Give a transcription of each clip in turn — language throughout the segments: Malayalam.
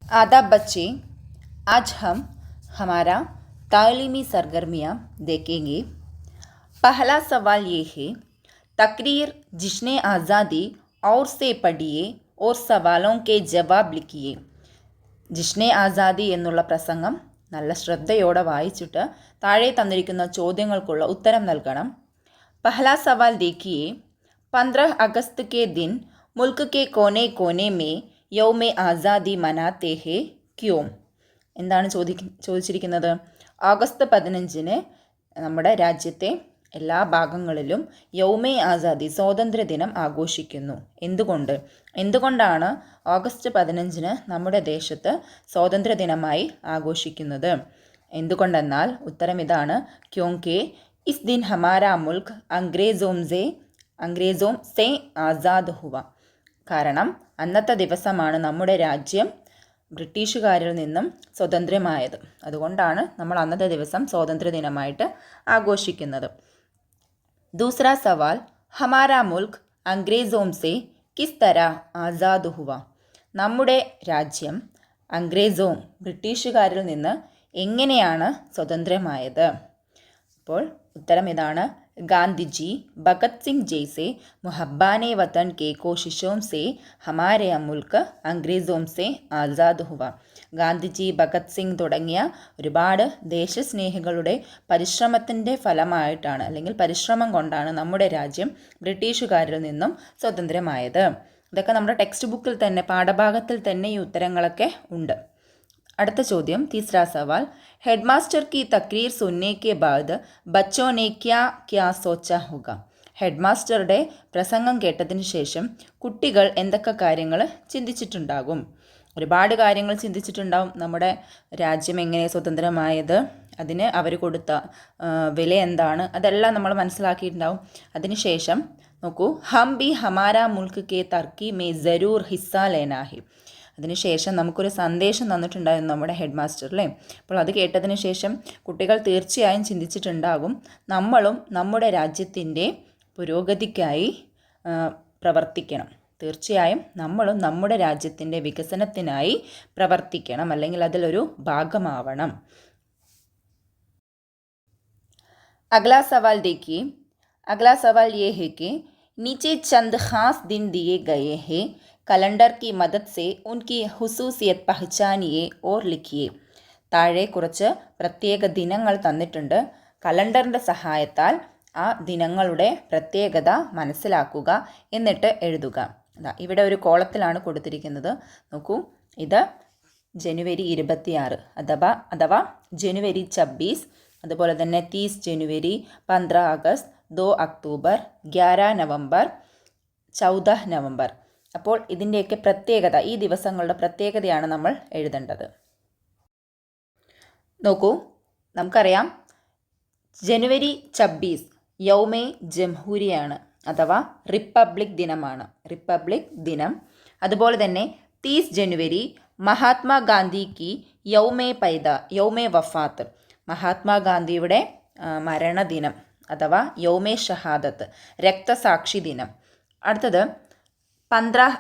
आदाब बच्चे, आज हम हमारा तालीमी सरगर्मियाँ देखेंगे। पहला सवाल ये है, तकरीर जिसने आज़ादी और से पढ़िए और सवालों के जवाब लिखिए. ജിഷ്നെ ആസാദി എന്നുള്ള പ്രസംഗം നല്ല ശ്രദ്ധയോടെ വായിച്ചിട്ട് താഴെ തന്നിരിക്കുന്ന ചോദ്യങ്ങൾക്കുള്ള ഉത്തരം നൽകണം. पहला सवाल देखिए, 15 अगस्त के दिन मुल्क के कोने कोने में യൗമ ആസാദി മനാത്തെ ഹെ ക്യോം. എന്താണ് ചോദിച്ചിരിക്കുന്നത്? ഓഗസ്റ്റ് 15-ന് നമ്മുടെ രാജ്യത്തെ എല്ലാ ഭാഗങ്ങളിലും യൗമ ആസാദി സ്വാതന്ത്ര്യദിനം ആഘോഷിക്കുന്നു. എന്തുകൊണ്ടാണ് ഓഗസ്റ്റ് 15-ന് നമ്മുടെ ദേശത്ത് സ്വാതന്ത്ര്യദിനമായി ആഘോഷിക്കുന്നത്? എന്തുകൊണ്ടെന്നാൽ ഉത്തരം ഇതാണ്, ക്യോങ്കെ ഇസ് ദിൻ ഹമാരാ മുൽക്ക് അംഗ്രേസോം സെ ആസാദ് ഹുവ. കാരണം അന്നത്തെ ദിവസമാണ് നമ്മുടെ രാജ്യം ബ്രിട്ടീഷുകാരിൽ നിന്നും സ്വതന്ത്രമായത്. അതുകൊണ്ടാണ് നമ്മൾ അന്നത്തെ ദിവസം സ്വാതന്ത്ര്യദിനമായിട്ട് ആഘോഷിക്കുന്നത്. ദൂസറാ സവാൽ, ഹമാരാ മുൽക്ക് അംഗ്രേസോം സെ കിസ് തര ആസാദ് ഹുവ. നമ്മുടെ രാജ്യം അംഗ്രേസോം ബ്രിട്ടീഷുകാരിൽ നിന്ന് എങ്ങനെയാണ് സ്വതന്ത്രമായത്? അപ്പോൾ ഉത്തരം ഇതാണ്, गांधी भगत सिंह जैसे मुहब्बाने वतन के कोशिशों से हमारे मुल्क अंग्रेज़ों से ആസാദ് ഹുവ. ഗാന്ധിജി, ഭഗത് സിംഗ് തുടങ്ങിയ ഒരുപാട് ദേശസ്നേഹികളുടെ പരിശ്രമത്തിൻ്റെ ഫലമായിട്ടാണ്, അല്ലെങ്കിൽ പരിശ്രമം കൊണ്ടാണ് നമ്മുടെ രാജ്യം ബ്രിട്ടീഷുകാരിൽ നിന്നും സ്വതന്ത്രമായത്. ഇതൊക്കെ നമ്മുടെ ടെക്സ്റ്റ് ബുക്കിൽ തന്നെ, പാഠഭാഗത്തിൽ തന്നെ ഈ ഉത്തരങ്ങളൊക്കെ ഉണ്ട്. അടുത്ത ചോദ്യം, तीसरा सवाल, हेडमास्टर की तकरीर सुनने के बाद बच्चों ने क्या सोचा होगा. ഹെഡ്മാസ്റ്ററുടെ പ്രസംഗം കേട്ടതിന് ശേഷം കുട്ടികൾ എന്തൊക്കെ കാര്യങ്ങൾ ചിന്തിച്ചിട്ടുണ്ടാകും? ഒരുപാട് കാര്യങ്ങൾ ചിന്തിച്ചിട്ടുണ്ടാകും. നമ്മുടെ രാജ്യം എങ്ങനെ സ്വതന്ത്രമായത്, അതിന് അവർ കൊടുത്ത വില എന്താണ്, അതെല്ലാം നമ്മൾ മനസ്സിലാക്കിയിട്ടുണ്ടാകും. അതിനുശേഷം നോക്കൂ, ഹം ബി ഹമാരാ മുൽക്ക് കെ തർക്കി മേ ജരൂർ ഹിസ്സ ലേനാ ഹി. അതിനുശേഷം നമുക്കൊരു സന്ദേശം തന്നിട്ടുണ്ടായിരുന്നു നമ്മുടെ ഹെഡ് മാസ്റ്റർ, അല്ലേ? അപ്പോൾ അത് കേട്ടതിന് ശേഷം കുട്ടികൾ തീർച്ചയായും ചിന്തിച്ചിട്ടുണ്ടാകും, നമ്മളും നമ്മുടെ രാജ്യത്തിൻ്റെ പുരോഗതിക്കായി പ്രവർത്തിക്കണം. തീർച്ചയായും നമ്മളും നമ്മുടെ രാജ്യത്തിൻ്റെ വികസനത്തിനായി പ്രവർത്തിക്കണം, അല്ലെങ്കിൽ അതിലൊരു ഭാഗമാവണം. अगला सवाल देखिए. अगला सवाल ये है कि नीचे चंद खास दिन दिए गए हैं, കലണ്ടർ की मदद से उनकी हुसूसियत पहचानिए और लिखिए. താഴെ കുറച്ച് പ്രത്യേക ദിനങ്ങൾ തന്നിട്ടുണ്ട്. കലണ്ടറിൻ്റെ സഹായത്താൽ ആ ദിനങ്ങളുടെ പ്രത്യേകത മനസ്സിലാക്കുക, എന്നിട്ട് എഴുതുക. ഇവിടെ ഒരു കോളത്തിലാണ് കൊടുത്തിരിക്കുന്നത്. നോക്കൂ, ഇത് ജനുവരി 26 അഥവാ ജനുവരി 26, അതുപോലെ തന്നെ 30 ജനുവരി, 15 അഗസ്റ്റ്, 2 അക്ടോബർ, 11 നവംബർ, 14 നവംബർ. അപ്പോൾ ഇതിൻ്റെയൊക്കെ പ്രത്യേകത, ഈ ദിവസങ്ങളുടെ പ്രത്യേകതയാണ് നമ്മൾ എഴുതേണ്ടത്. നോക്കൂ, നമുക്കറിയാം ജനുവരി 26 യൗമെ ജംഹൂരിയാണ്, അഥവാ റിപ്പബ്ലിക് ദിനമാണ്, റിപ്പബ്ലിക് ദിനം. അതുപോലെ തന്നെ 30 ജനുവരി മഹാത്മാഗാന്ധിക്ക് യൗമെ വഫാത്ത്, മഹാത്മാഗാന്ധിയുടെ മരണദിനം, അഥവാ യൗമെ ഷഹാദത്ത്, രക്തസാക്ഷി ദിനം. അടുത്തത് 15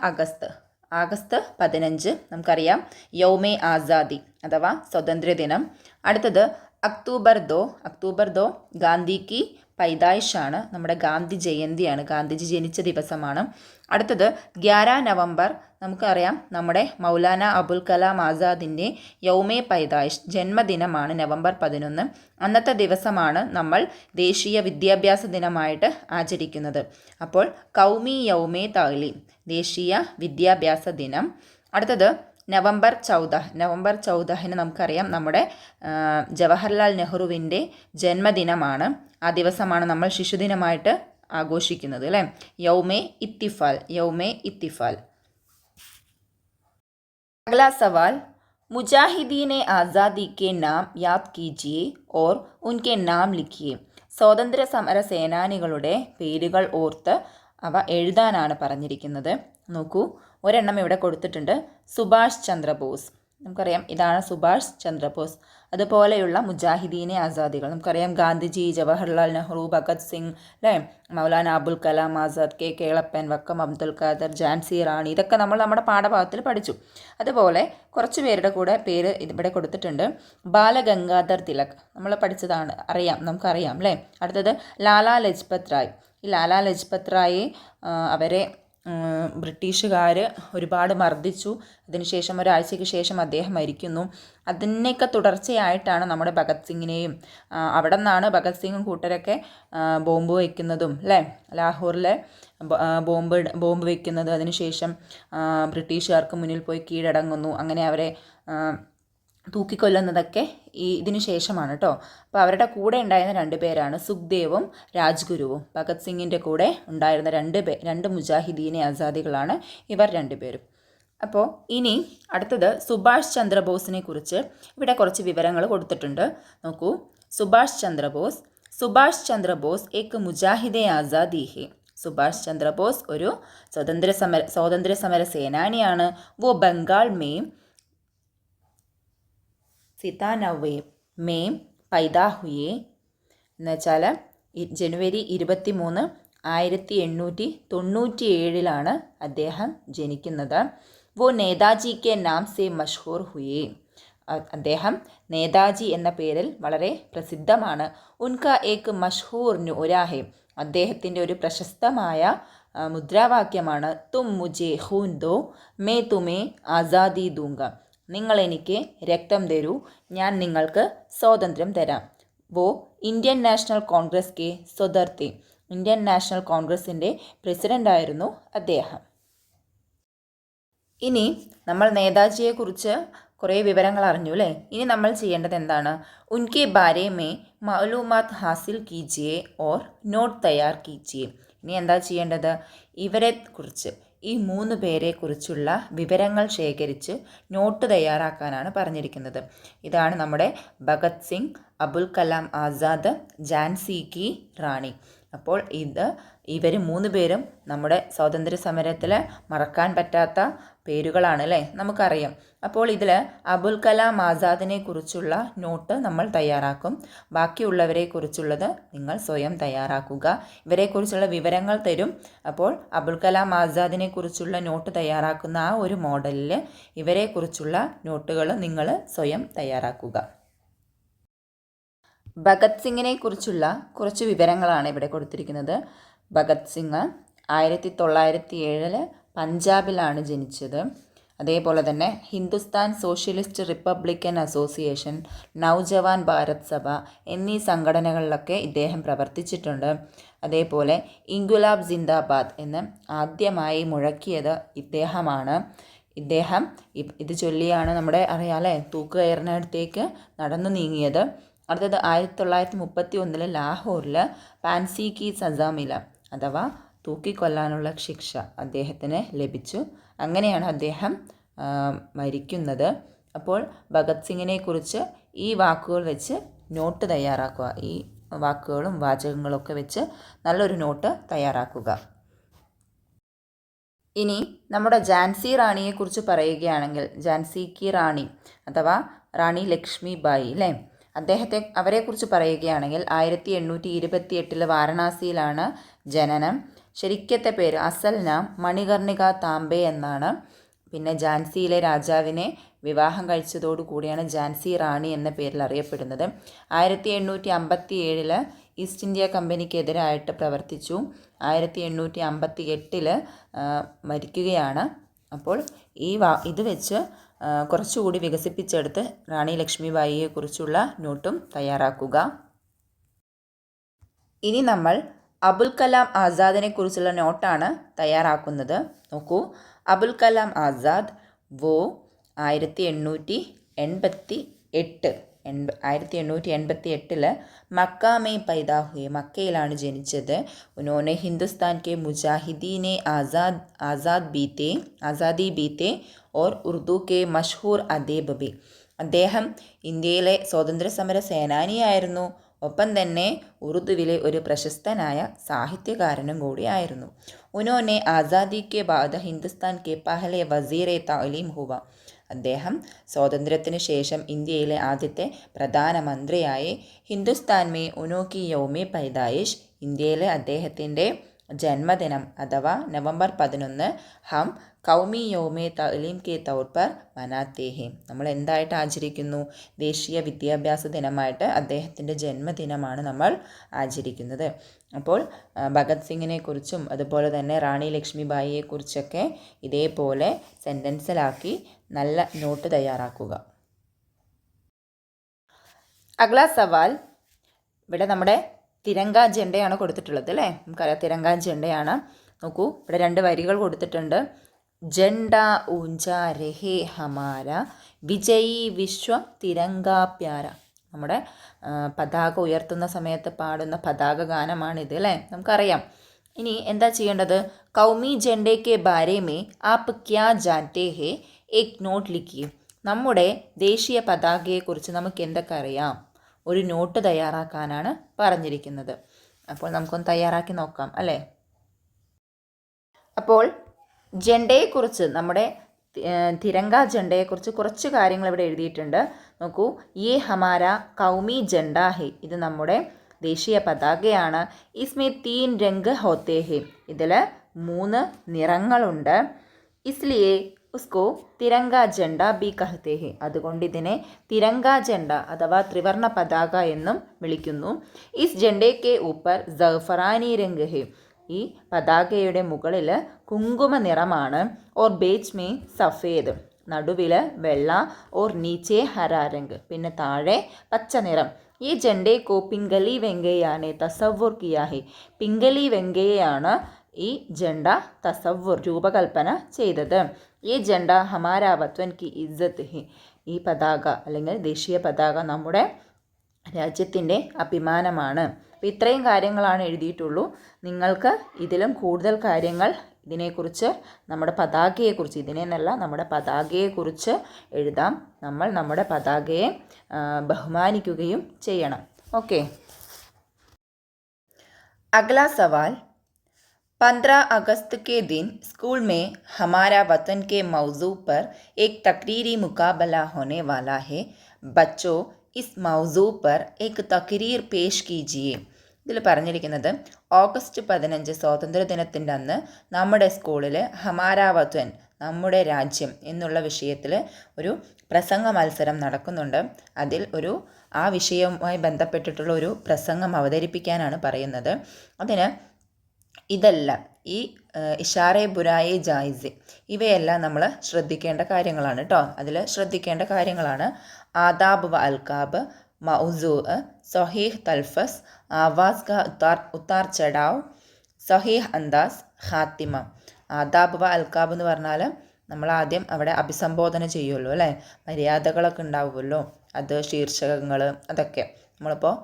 ആഗസ്റ്റ് 15 നമുക്കറിയാം യൗമെ ആസാദി, അഥവാ സ്വാതന്ത്ര്യദിനം. അടുത്തത് അക്ടോബർ 2 ഗാന്ധിക്ക് പൈതായിഷാണ്, നമ്മുടെ ഗാന്ധി ജയന്തിയാണ്, ഗാന്ധിജി ജനിച്ച ദിവസമാണ്. അടുത്തത് 11 നവംബർ നമുക്കറിയാം നമ്മുടെ മൗലാന അബുൽ കലാം ആസാദിൻ്റെ യൗമെ പൈതായിഷ്, ജന്മദിനമാണ്, നവംബർ 11. അന്നത്തെ ദിവസമാണ് നമ്മൾ ദേശീയ വിദ്യാഭ്യാസ ദിനമായിട്ട് ആചരിക്കുന്നത്. അപ്പോൾ കൗമി യൗമെ താലീം, ദേശീയ വിദ്യാഭ്യാസ ദിനം. അടുത്തത് നവംബർ 14 നമുക്കറിയാം നമ്മുടെ ജവഹർലാൽ നെഹ്റുവിൻ്റെ ജന്മദിനമാണ്. ആ ദിവസമാണ് നമ്മൾ ശിശുദിനമായിട്ട് ആഘോഷിക്കുന്നത്, അല്ലേ? യൗമെ ഇത്തിഫാൽ. अगला सवाल, मुजाहिदीन आज़ादी के नाम याद कीजिए और उनके नाम लिखिए. സ്വാതന്ത്ര്യ സമര സേനാനികളുടെ പേരുകൾ ഓർത്ത് അവ എഴുതാനാണ് പറഞ്ഞിരിക്കുന്നത്. നോക്കൂ, ഒരെണ്ണം ഇവിടെ കൊടുത്തിട്ടുണ്ട്, സുഭാഷ് ചന്ദ്രബോസ്. നമുക്കറിയാം ഇതാണ് സുഭാഷ് ചന്ദ്രബോസ്. അതുപോലെയുള്ള മുജാഹിദീനെ ആസാദികൾ നമുക്കറിയാം ഗാന്ധിജി, ജവഹർലാൽ നെഹ്റു, ഭഗത് സിംഗ്, അല്ലേ, മൗലാന അബുൽ കലാം ആസാദ്, കേളപ്പൻ, വക്കം അബ്ദുൽ ഖാദർ, ഝാൻസി റാണി, ഇതൊക്കെ നമ്മൾ നമ്മുടെ പാഠഭാഗത്തിൽ പഠിച്ചു. അതുപോലെ കുറച്ച് പേരുടെ കൂടെ പേര് ഇവിടെ കൊടുത്തിട്ടുണ്ട്. ബാലഗംഗാധർ തിലക് നമ്മൾ പഠിച്ചതാണ്, നമുക്കറിയാം അല്ലേ. അടുത്തത് ലാലാ ലജ്പത് റായ്. ഈ ലാലാ ലജ്പത് റായി അവരെ ബ്രിട്ടീഷുകാർ ഒരുപാട് മർദ്ദിച്ചു. അതിനുശേഷം ഒരാഴ്ചയ്ക്ക് ശേഷം അദ്ദേഹം മരിക്കുന്നു. അതിനൊക്കെ തുടർച്ചയായിട്ടാണ് നമ്മുടെ ഭഗത് സിംഗിനെയും അവിടെ നിന്നാണ് ഭഗത് സിംഗും കൂട്ടരൊക്കെ ബോംബ് വയ്ക്കുന്നതും, അല്ലേ, ലാഹോറിലെ ബോംബ് വയ്ക്കുന്നത്. അതിനുശേഷം ബ്രിട്ടീഷുകാർക്ക് മുന്നിൽ പോയി കീഴടങ്ങുന്നു. അങ്ങനെ അവരെ തൂക്കിക്കൊല്ലുന്നതൊക്കെ ഇതിനു ശേഷമാണ് കേട്ടോ. അപ്പോൾ അവരുടെ കൂടെ ഉണ്ടായിരുന്ന 2 പേരാണ് സുഖ്ദേവും രാജ്ഗുരുവും. ഭഗത് സിംഗിൻ്റെ കൂടെ ഉണ്ടായിരുന്ന 2 മുജാഹിദീനെ ആസാദികളാണ് ഇവർ 2 പേരും. അപ്പോൾ ഇനി അടുത്തത് സുഭാഷ് ചന്ദ്രബോസിനെ കുറിച്ച് ഇവിടെ കുറച്ച് വിവരങ്ങൾ കൊടുത്തിട്ടുണ്ട്. നോക്കൂ. സുഭാഷ് ചന്ദ്രബോസ് ഏക് മുജാഹിദെ ആസാദി ഹെ. സുഭാഷ് ചന്ദ്രബോസ് ഒരു സ്വാതന്ത്ര്യ സമര സേനാനിയാണ്. വോ ബംഗാൾ में 97 में पैदा हुए. എന്നുവെച്ചാൽ ജനുവരി 23, 1897 അദ്ദേഹം ജനിക്കുന്നത്. വോ നേതാജി കെ നാം സെ മഷ്ഹൂർ ഹുയെ. അദ്ദേഹം നേതാജി എന്ന പേരിൽ വളരെ പ്രസിദ്ധമാണ്. ഉൻക ഏക് മഷ്ഹൂർ നുരാ ഹെ. അദ്ദേഹത്തിൻ്റെ ഒരു പ്രശസ്തമായ മുദ്രാവാക്യമാണ് തും മുജെ ഖൂൻ ദോ മേ തുമേ ആസാദി ദൂങ്ക. നിങ്ങൾ എനിക്ക് രക്തം തരൂ, ഞാൻ നിങ്ങൾക്ക് സ്വാതന്ത്ര്യം തരാം. വോ ഇന്ത്യൻ നാഷണൽ കോൺഗ്രസ് കെ സദർ थे. ഇന്ത്യൻ നാഷണൽ കോൺഗ്രസിൻ്റെ പ്രസിഡൻ്റായിരുന്നു അദ്ദേഹം. ഇനി നമ്മൾ നേതാജിയെക്കുറിച്ച് കുറേ വിവരങ്ങൾ അറിഞ്ഞു അല്ലേ. ഇനി നമ്മൾ ചെയ്യേണ്ടത് എന്താണ്? ഉൻകെ Bare may മാലൂമാത്ത് hassle കീജിയെ or not തയ്യാർ കീജിയെ. ഇനി എന്താ ചെയ്യേണ്ടത്? ഇവരെ കുറിച്ച്, ഈ 3 പേരെക്കുറിച്ചുള്ള വിവരങ്ങൾ ശേഖരിച്ച് നോട്ട് തയ്യാറാക്കാനാണ് പറഞ്ഞിരിക്കുന്നത്. ഇതാണ് നമ്മുടെ ഭഗത് സിംഗ്, അബുൽ കലാം ആസാദ്, ഝാൻസി കി റാണി. അപ്പോൾ ഇവർ 3 പേരും നമ്മുടെ സ്വാതന്ത്ര്യ സമരത്തിൽ മറക്കാൻ പറ്റാത്ത പേരുകളാണ് അല്ലേ, നമുക്കറിയാം. അപ്പോൾ ഇതിൽ അബുൽ കലാം ആസാദിനെ കുറിച്ചുള്ള നോട്ട് നമ്മൾ തയ്യാറാക്കും. ബാക്കിയുള്ളവരെ കുറിച്ചുള്ളത് നിങ്ങൾ സ്വയം തയ്യാറാക്കുക. ഇവരെക്കുറിച്ചുള്ള വിവരങ്ങൾ തരും. അപ്പോൾ അബുൽ കലാം ആസാദിനെ കുറിച്ചുള്ള നോട്ട് തയ്യാറാക്കുന്ന ആ ഒരു മോഡലിൽ ഇവരെക്കുറിച്ചുള്ള നോട്ടുകൾ നിങ്ങൾ സ്വയം തയ്യാറാക്കുക. ഭഗത് സിംഗിനെ കുറിച്ചുള്ള കുറച്ച് വിവരങ്ങളാണ് ഇവിടെ കൊടുത്തിരിക്കുന്നത്. ഭഗത് സിംഗ് 1907 പഞ്ചാബിലാണ് ജനിച്ചത്. അതേപോലെ തന്നെ Hindustan socialist Republican association, Naujawan Bharat സഭ എന്നീ സംഘടനകളിലൊക്കെ ഇദ്ദേഹം പ്രവർത്തിച്ചിട്ടുണ്ട്. അതേപോലെ ഇൻക്വിലാബ് സിന്ദാബാദ് എന്ന് ആദ്യമായി മുഴക്കിയത് ഇദ്ദേഹമാണ്. ഇദ്ദേഹം ഇത് ചൊല്ലിയാണ് നമ്മുടെ അറിയാലേ തൂക്കുകയറിനടുത്തേക്ക് നടന്നു നീങ്ങിയത്. അടുത്തത് 1931 ലാഹോറിൽ പാൻസി കി സസാ മില, അഥവാ തൂക്കിക്കൊല്ലാനുള്ള ശിക്ഷ അദ്ദേഹത്തിന് ലഭിച്ചു. അങ്ങനെയാണ് അദ്ദേഹം മരിക്കുന്നത്. അപ്പോൾ ഭഗത് സിംഗിനെ കുറിച്ച് ഈ വാക്കുകൾ വെച്ച് നോട്ട് തയ്യാറാക്കുക. ഈ വാക്കുകളും വാചകങ്ങളൊക്കെ വെച്ച് നല്ലൊരു നോട്ട് തയ്യാറാക്കുക. ഇനി നമ്മുടെ ഝാൻസി റാണിയെക്കുറിച്ച് പറയുകയാണെങ്കിൽ, ഝാൻസി കി റാണി അഥവാ റാണി ലക്ഷ്മി ബായി അല്ലേ, അവരെക്കുറിച്ച് പറയുകയാണെങ്കിൽ 1828 വാരണാസിയിലാണ് ജനനം. ശരിക്കത്തെ പേര് അസൽ നാം മണികർണിക താംബെ എന്നാണ്. പിന്നെ ഝാൻസിയിലെ രാജാവിനെ വിവാഹം കഴിച്ചതോടു കൂടിയാണ് ഝാൻസി റാണി എന്ന പേരിൽ അറിയപ്പെടുന്നത്. 1857 ഈസ്റ്റ് ഇന്ത്യ കമ്പനിക്കെതിരായിട്ട് പ്രവർത്തിച്ചു. 1858 മരിക്കുകയാണ്. അപ്പോൾ ഇത് വെച്ച് കുറച്ചുകൂടി വികസിപ്പിച്ചെടുത്ത് റാണി ലക്ഷ്മിബായിയെക്കുറിച്ചുള്ള നോട്ടും തയ്യാറാക്കുക. ഇനി നമ്മൾ അബുൽ കലാം ആസാദിനെ കുറിച്ചുള്ള നോട്ടാണ് തയ്യാറാക്കുന്നത്. നോക്കൂ. അബുൽ കലാം ആസാദ് വോ 1888 മക്ക മേ പൈദാ ഹുയെ, മക്കയിലാണ് ജനിച്ചത്. ഉन्होंने हिंदुस्तान के मुजाहिदीन आज़ादी भी थे और ഉറുദു കെ മഷ്ഹൂർ അദേബ് ബി. അദ്ദേഹം ഇന്ത്യയിലെ സ്വാതന്ത്ര്യ സമര സേനാനിയായിരുന്നു. ഒപ്പം തന്നെ ഉറുദുവിലെ ഒരു പ്രശസ്തനായ സാഹിത്യകാരനും കൂടിയായിരുന്നു. ഉन्होंने ആസാദി കെ ബാദ് ഹിന്ദുസ്ഥാൻ കെ പഹലെ വസീറെ താലീം ഹുവ. അദ്ദേഹം സ്വാതന്ത്ര്യത്തിന് ശേഷം ഇന്ത്യയിലെ ആദ്യത്തെ പ്രധാനമന്ത്രിയായി. ഹിന്ദുസ്ഥാൻ മേ ഉനോക്കി യൗമെ പൈദായിഷ്, ഇന്ത്യയിലെ അദ്ദേഹത്തിൻ്റെ ജന്മദിനം അഥവാ നവംബർ 11 ഹം കൗമി യൗമെ തഅലീം കെ തൗർ പർ മനാത്തെ ഹെ, നമ്മൾ എന്തായിട്ട് ആചരിക്കുന്നു? ദേശീയ വിദ്യാഭ്യാസ ദിനമായിട്ട് അദ്ദേഹത്തിൻ്റെ ജന്മദിനമാണ് നമ്മൾ ആചരിക്കുന്നത്. അപ്പോൾ ഭഗത് സിംഗിനെ കുറിച്ചും അതുപോലെ തന്നെ റാണി ലക്ഷ്മിബായിയെ കുറിച്ചൊക്കെ ഇതേപോലെ സെൻറ്റൻസിലാക്കി നല്ല നോട്ട് തയ്യാറാക്കുക. അഗ്ല സവാൽ, ഇവിടെ നമ്മുടെ തിരങ്ക ജെണ്ടയാണ് കൊടുത്തിട്ടുള്ളത് അല്ലേ? നമുക്കറിയാം തിരങ്ക ജെണ്ടയാണ്. നോക്കൂ, ഇവിടെ 2 വരികൾ കൊടുത്തിട്ടുണ്ട്. ജെണ്ട ഊഞ്ച രഹേ ഹമാര വിജയി വിശ്വ തിരങ്ക പ്യാര. നമ്മുടെ പതാക ഉയർത്തുന്ന സമയത്ത് പാടുന്ന പതാക ഗാനമാണിത് അല്ലേ? നമുക്കറിയാം. ഇനി എന്താ ചെയ്യേണ്ടത്? കൗമി ജെണ്ടേ കെ ബാരേ മേ ആപ്പ് ക്യാ ജാൻതേ ഹേ ഏക് നോട്ട് ലിഖിയേ. നമ്മുടെ ദേശീയ പതാകയെക്കുറിച്ച് നമുക്ക് എന്തൊക്കെ അറിയാം? ഒരു നോട്ട് തയ്യാറാക്കാനാണ് പറഞ്ഞിരിക്കുന്നത്. അപ്പോൾ നമുക്കൊന്ന് തയ്യാറാക്കി നോക്കാം അല്ലേ? അപ്പോൾ ജെണ്ടയെക്കുറിച്ച്, നമ്മുടെ തിരങ്ക ജെണ്ടയെക്കുറിച്ച് കുറച്ച് കാര്യങ്ങൾ ഇവിടെ എഴുതിയിട്ടുണ്ട്. നോക്കൂ, യേ ഹമാര കൗമി ജെണ്ട ഹേ, ഇത് നമ്മുടെ ദേശീയ പതാകയാണ്. ഇസ്മേ 3 രംഗ് ഹോത്തേ ഹേ, ഇതിൽ 3 നിറങ്ങളുണ്ട്. ഇസ്ലിയേ ഉസ്കോ തിരങ്ക ജെണ്ട ബി കഹത്തെ ഹെ, അതുകൊണ്ട് ഇതിനെ തിരങ്ക ജെണ്ട അഥവാ ത്രിവർണ പതാക എന്നും വിളിക്കുന്നു. ഇസ് ജെണ്ടേ കെ ഊപ്പർ സഫറാനി രംഗ് ഹെ, ഈ പതാകയുടെ മുകളിൽ കുങ്കുമ നിറമാണ്. ഓർ ബേച്ച് മേ സഫേദ്, നടുവിൽ വെള്ള. ഓർ നീച്ചെ ഹരാ രംഗ്, പിന്നെ താഴെ പച്ച നിറം. ഈ ജെണ്ടേ കോ പിംഗലി വെങ്കയ്യാനെ തസവ്വുർ കിയാ ഹെ, പിംഗലി വെങ്കയ്യാണ് ഈ ജെണ്ട തസവ്വുർ രൂപകൽപ്പന ചെയ്തത്. ഈ ജെണ്ട ഹമാരാ വത്വൻ കി ഇസ്സത്ത് ഹെ, ഈ പതാക അല്ലെങ്കിൽ ദേശീയ പതാക നമ്മുടെ രാജ്യത്തിൻ്റെ അഭിമാനമാണ്. അപ്പോൾ ഇത്രയും കാര്യങ്ങളാണ് എഴുതിയിട്ടുള്ളൂ. നിങ്ങൾക്ക് ഇതിലും കൂടുതൽ കാര്യങ്ങൾ ഇതിനെക്കുറിച്ച്, നമ്മുടെ പതാകയെക്കുറിച്ച്, ഇതിനെന്നല്ല നമ്മുടെ പതാകയെക്കുറിച്ച് എഴുതാം. നമ്മൾ നമ്മുടെ പതാകയെ ബഹുമാനിക്കുകയും ചെയ്യണം. ഓക്കെ. അഗ്ല സവാൽ, 15 अगस्त के दिन स्कूल में हमारा वतन के मौजू पर एक तकरीरी मुकाबला होने वाला है. बच्चों इस मौजू पर एक तकरीर पेश कीजिए. ഇതിൽ പറഞ്ഞിരിക്കുന്നത് ഓഗസ്റ്റ് 15 സ്വാതന്ത്ര്യദിനത്തിൻ്റെ അന്ന് നമ്മുടെ സ്കൂളിൽ ഹമാരാ വത്വൻ, നമ്മുടെ രാജ്യം എന്നുള്ള വിഷയത്തിൽ ഒരു പ്രസംഗ മത്സരം നടക്കുന്നുണ്ട്. അതിൽ ആ വിഷയവുമായി ബന്ധപ്പെട്ടിട്ടുള്ള ഒരു പ്രസംഗം അവതരിപ്പിക്കാനാണ് പറയുന്നത്. അതിന് ഇതെല്ലാം, ഈ ഇഷാറെ ബുരായെ ജായിസെ, ഇവയെല്ലാം നമ്മൾ ശ്രദ്ധിക്കേണ്ട കാര്യങ്ങളാണ് കേട്ടോ. അതിൽ ശ്രദ്ധിക്കേണ്ട കാര്യങ്ങളാണ് ആദാബ് വ അൽക്കാബ്, മൗസൂ, സഹീഹ് തൽഫസ്, ആവാസ് കാ ഉത്താർ ചടാവ്, സഹീഹ് അന്താസ്, ഖാത്തിമ. ആദാബ് വ അൽക്കാബ് എന്ന് പറഞ്ഞാൽ നമ്മൾ ആദ്യം അവിടെ അഭിസംബോധന ചെയ്യുമല്ലോ അല്ലേ? മര്യാദകളൊക്കെ ഉണ്ടാവുമല്ലോ, അത് ശീർഷകങ്ങൾ, അതൊക്കെ നമ്മളിപ്പോൾ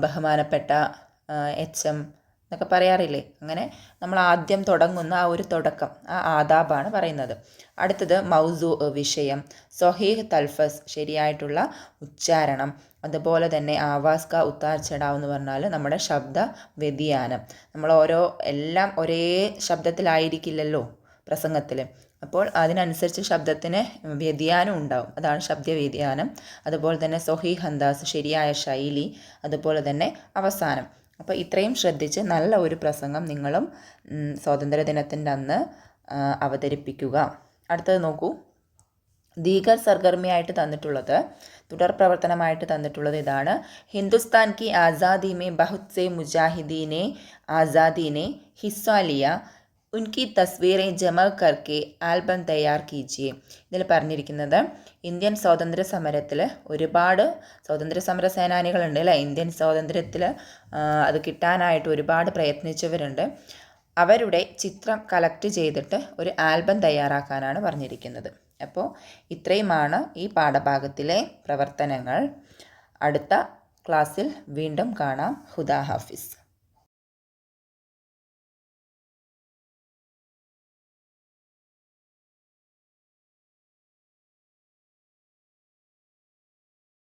ബഹുമാനപ്പെട്ട HM എന്നൊക്കെ പറയാറില്ലേ? അങ്ങനെ നമ്മൾ ആദ്യം തുടങ്ങുന്ന ആ ഒരു തുടക്കം, ആ ആദാബാണ് പറയുന്നത്. അടുത്തത് മൗസു, വിഷയം. സൊഹീഹ് തൽഫസ്, ശരിയായിട്ടുള്ള ഉച്ചാരണം. അതുപോലെ തന്നെ ആവാസ് കാ ഉത്താർ ചടാവ് എന്ന് പറഞ്ഞാൽ നമ്മുടെ ശബ്ദ വ്യതിയാനം. നമ്മൾ എല്ലാം ഒരേ ശബ്ദത്തിലായിരിക്കില്ലല്ലോ പ്രസംഗത്തിൽ. അപ്പോൾ അതിനനുസരിച്ച് ശബ്ദത്തിന് വ്യതിയാനം ഉണ്ടാവും, അതാണ് ശബ്ദ വ്യതിയാനം. അതുപോലെ തന്നെ സൊഹീഹ് അന്താസ്, ശരിയായ ശൈലി. അതുപോലെ തന്നെ അവസാനം. അപ്പോൾ ഇത്രയും ശ്രദ്ധിച്ച് നല്ല ഒരു പ്രസംഗം നിങ്ങളും സ്വാതന്ത്ര്യദിനത്തിൻ്റെ അന്ന് അവതരിപ്പിക്കുക. അടുത്തത് നോക്കൂ, ദീഗർ സർഗർമിയായിട്ട് തന്നിട്ടുള്ളത്, തുടർ പ്രവർത്തനമായിട്ട് തന്നിട്ടുള്ളത് ഇതാണ്. ഹിന്ദുസ്ഥാൻ കി ആസാദി മേ ബഹുത് സെ മുജാഹിദീനെ ആസാദീനെ ഹിസ്സ ലിയ, ഉൻകി തസ്വീറെ ജമ കർക്കെ ആൽബം തയ്യാർ കീജിയെ. ഇതിൽ പറഞ്ഞിരിക്കുന്നത് ഇന്ത്യൻ സ്വാതന്ത്ര്യ സമരത്തിൽ ഒരുപാട് സ്വാതന്ത്ര്യ സമര സേനാനികളുണ്ട് അല്ലേ? ഇന്ത്യൻ സ്വാതന്ത്ര്യത്തിൽ അത് കിട്ടാനായിട്ട് ഒരുപാട് പ്രയത്നിച്ചവരുണ്ട്. അവരുടെ ചിത്രം കളക്ട് ചെയ്തിട്ട് ഒരു ആൽബം തയ്യാറാക്കാനാണ് പറഞ്ഞിരിക്കുന്നത്. അപ്പോൾ ഇത്രയുമാണ് ഈ പാഠഭാഗത്തിലെ പ്രവർത്തനങ്ങൾ. അടുത്ത ക്ലാസ്സിൽ വീണ്ടും കാണാം. ഹുദാ ഹാഫിസ്.